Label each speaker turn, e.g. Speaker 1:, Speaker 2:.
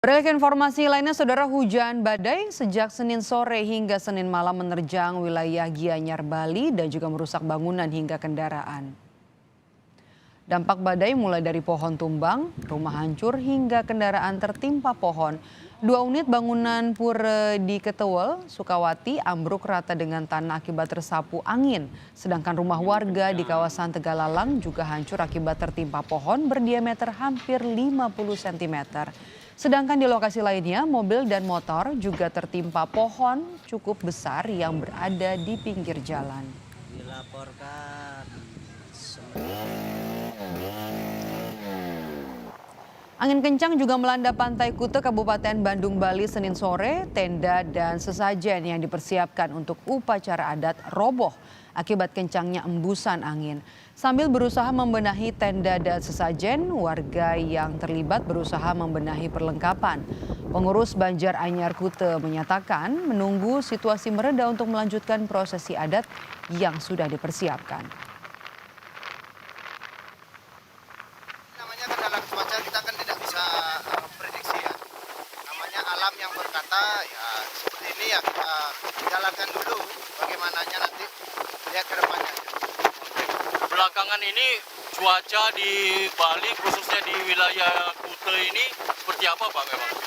Speaker 1: Beralih ke informasi lainnya, saudara, hujan badai sejak Senin sore hingga Senin malam menerjang wilayah Gianyar, Bali dan juga merusak bangunan hingga kendaraan. Dampak badai mulai dari pohon tumbang, rumah hancur hingga kendaraan tertimpa pohon. 2 unit bangunan pura di Ketewel, Sukawati ambruk rata dengan tanah akibat tersapu angin. Sedangkan rumah warga di kawasan Tegalalang juga hancur akibat tertimpa pohon berdiameter hampir 50 cm. Sedangkan di lokasi lainnya, mobil dan motor juga tertimpa pohon cukup besar yang berada di pinggir jalan.
Speaker 2: Dilaporkan.
Speaker 1: Angin kencang juga melanda Pantai Kute, Kabupaten Bandung, Bali, Senin sore. Tenda dan sesajen yang dipersiapkan untuk upacara adat roboh akibat kencangnya embusan angin. Sambil berusaha membenahi tenda dan sesajen, warga yang terlibat berusaha membenahi perlengkapan. Pengurus Banjar Anyar Kute menyatakan menunggu situasi mereda untuk melanjutkan prosesi adat yang sudah dipersiapkan.
Speaker 3: Namanya kendala cuaca kita kan tidak bisa prediksi ya. Namanya alam yang berkata ya seperti ini ya kita jalankan dulu bagaimananya nanti lihat ke depannya.
Speaker 4: Belakangan ini cuaca di Bali khususnya di wilayah Kute ini seperti apa Pak memang?